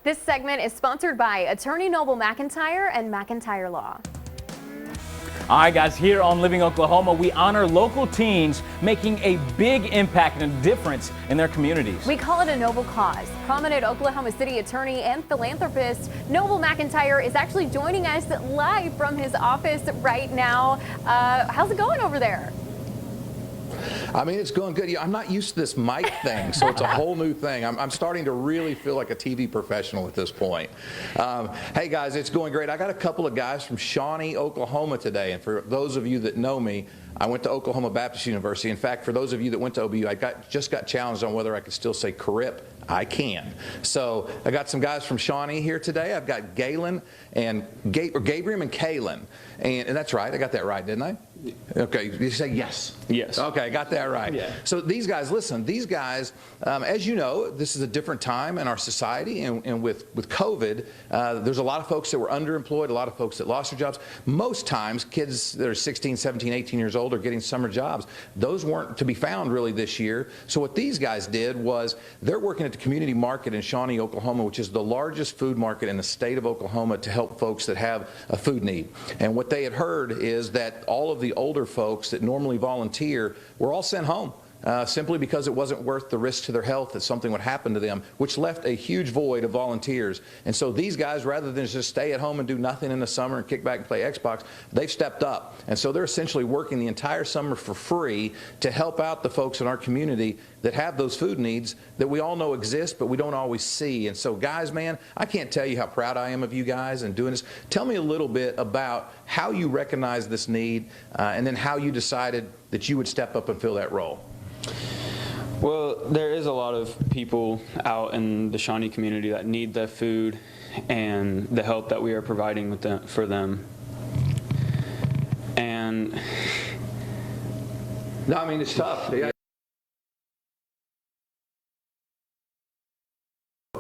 This segment is sponsored by Attorney Noble McIntyre and McIntyre Law. All right, guys, here on Living Oklahoma, we honor local teens making a big impact and a difference in their communities. We call it a noble cause. Prominent Oklahoma City attorney and philanthropist Noble McIntyre is actually joining us live from his office right now. How's it going over there? I mean, it's going good. I'm not used to this mic thing, so it's a whole new thing. I'm starting to really feel like a TV professional at this point. Hey, guys, it's going great. I got a couple of guys from Shawnee, Oklahoma today, and for those of you that know me, I went to Oklahoma Baptist University. In fact, for those of you that went to OBU, I just got challenged on whether I could still say CRIP. I can. So I got some guys from Shawnee here today. I've got Gabrien and Kalen. And that's right. I got that right, didn't I? Okay. You say yes? Yes. Okay, I got that right. Yeah. So these guys, listen, these guys, as you know, this is a different time in our society. And with COVID, there's a lot of folks that were underemployed, a lot of folks that lost their jobs. Most times, kids that are 16, 17, 18 years old are getting summer jobs. Those weren't to be found really this year. So what these guys did was they're working at the community market in Shawnee, Oklahoma, which is the largest food market in the state of Oklahoma, to help folks that have a food need. And what they had heard is that all of the older folks that normally volunteer were all sent home. Simply because it wasn't worth the risk to their health that something would happen to them, which left a huge void of volunteers. And so these guys, rather than just stay at home and do nothing in the summer and kick back and play Xbox, they've stepped up. And so they're essentially working the entire summer for free to help out the folks in our community that have those food needs that we all know exist, but we don't always see. And so, guys, man, I can't tell you how proud I am of you guys and doing this. Tell me a little bit about how you recognized this need and then how you decided that you would step up and fill that role. Well, there is a lot of people out in the Shawnee community that need the food and the help that we are providing for them. And no, I mean, it's tough.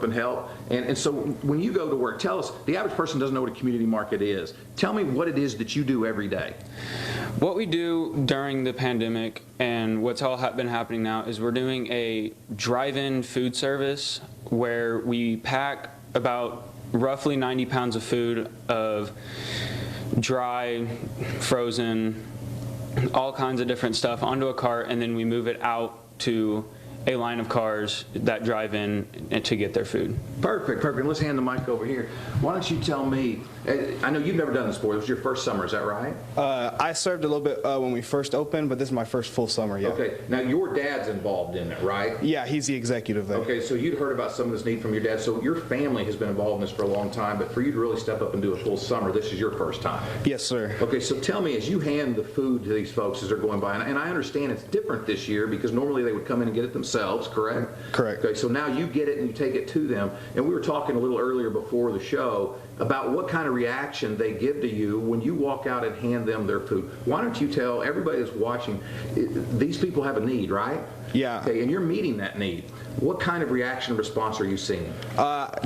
And help. And so when you go to work, tell us, the average person doesn't know what a community market is. Tell me what it is that you do every day. What we do during the pandemic and what's all been happening now is we're doing a drive-in food service where we pack about roughly 90 pounds of food, of dry, frozen, all kinds of different stuff onto a cart, and then we move it out to a line of cars that drive in to get their food. Perfect, perfect. Let's hand the mic over here. Why don't you tell me, I know you've never done this before, this was your first summer, is that right? I served a little bit when we first opened, but this is my first full summer, yeah. Okay, now your dad's involved in it, right? Yeah, he's the executive there. Okay, so you'd heard about some of this need from your dad, so your family has been involved in this for a long time, but for you to really step up and do a full summer, this is your first time. Yes, sir. Okay, so tell me, as you hand the food to these folks as they're going by, and I understand it's different this year because normally they would come in and get it themselves, correct? Correct. Okay, so now you get it and you take it to them, and we were talking a little earlier before the show about what kind of reaction they give to you when you walk out and hand them their food. Why don't you tell everybody that's watching, these people have a need, right? Yeah. Okay, and you're meeting that need. What kind of reaction and response are you seeing?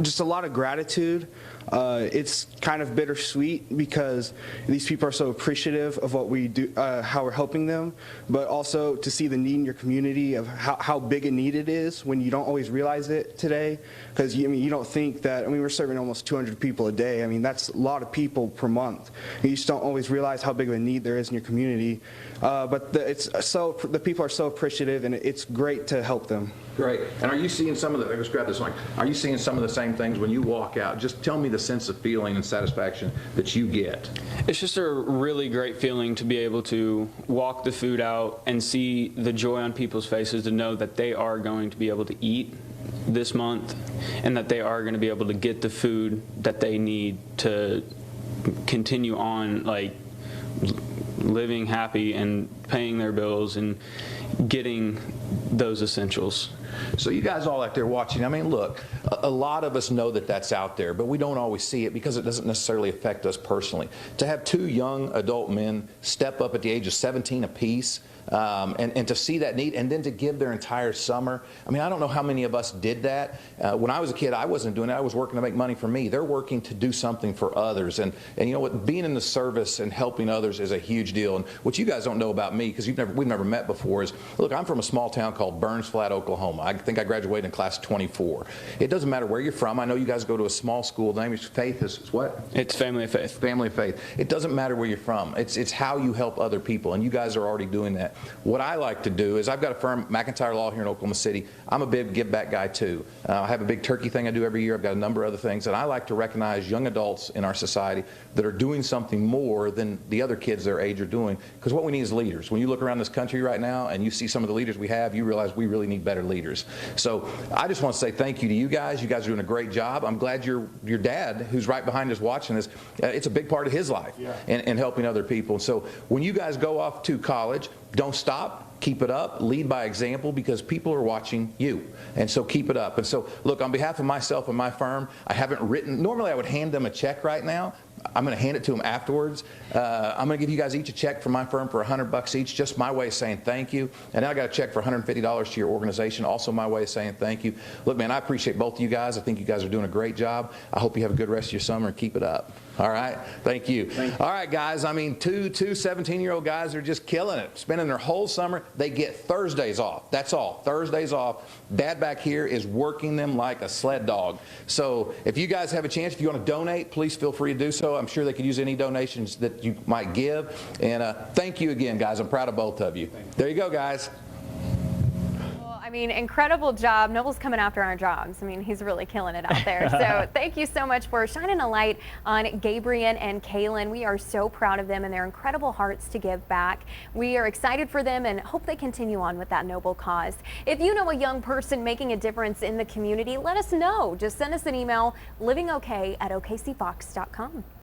Just a lot of gratitude. It's kind of bittersweet because these people are so appreciative of what we do, how we're helping them, but also to see the need in your community of how big a need it is when you don't always realize it today. Because you don't think that, we're serving almost 200 people a day. That's a lot of people per month. You just don't always realize how big of a need there is in your community. But the people are so appreciative, and it's great to help them. Great. And are you seeing some of the, let's grab this mic, are you seeing some of the same things when you walk out? Just tell me the sense of feeling and satisfaction that you get. It's just a really great feeling to be able to walk the food out and see the joy on people's faces to know that they are going to be able to eat this month and that they are going to be able to get the food that they need to continue on, like, living happy and paying their bills and getting those essentials. So you guys all out there watching, look, a lot of us know that that's out there, but we don't always see it because it doesn't necessarily affect us personally. To have two young adult men step up at the age of 17 apiece and to see that need and then to give their entire summer. I don't know how many of us did that. When I was a kid, I wasn't doing it. I was working to make money for me. They're working to do something for others. And you know what? Being in the service and helping others is a huge deal. And what you guys don't know about me, because we've never met before, is, look, I'm from a small town called Burns Flat, Oklahoma. I think I graduated in class 24. It doesn't matter where you're from. I know you guys go to a small school. The name of Faith is what? It's Family of Faith. Family of Faith. It doesn't matter where you're from. It's how you help other people, and you guys are already doing that. What I like to do is I've got a firm, McIntyre Law, here in Oklahoma City. I'm a big give back guy too. I have a big turkey thing I do every year. I've got a number of other things, and I like to recognize young adults in our society that are doing something more than the other kids their age are doing, because what we need is leaders. When you look around this country right now and you see some of the leaders we have, you realize we really need better leaders. So I just want to say thank you to you guys. You guys are doing a great job. I'm glad your dad, who's right behind us watching this, it's a big part of his life in helping other people. So when you guys go off to college, don't stop. Keep it up. Lead by example, because people are watching you. And so keep it up. And so, look, on behalf of myself and my firm, I haven't written, normally I would hand them a check right now. I'm going to hand it to them afterwards. I'm going to give you guys each a check from my firm for $100 each, just my way of saying thank you. And now I got a check for $150 to your organization, also my way of saying thank you. Look, man, I appreciate both of you guys. I think you guys are doing a great job. I hope you have a good rest of your summer and keep it up. All right? Thank you. All right, guys. I mean, two 17-year-old guys are just killing it, spending their whole summer. They get Thursdays off. That's all. Thursdays off. Dad back here is working them like a sled dog. So if you guys have a chance, if you want to donate, please feel free to do so. I'm sure they could use any donations that you might give. And thank you again, guys. I'm proud of both of you. There you go, guys. I mean, incredible job. Noble's coming after our jobs. I mean, he's really killing it out there. So thank you so much for shining a light on Gabrien and Kalen. We are so proud of them and their incredible hearts to give back. We are excited for them and hope they continue on with that noble cause. If you know a young person making a difference in the community, let us know. Just send us an email, livingok@okcfox.com.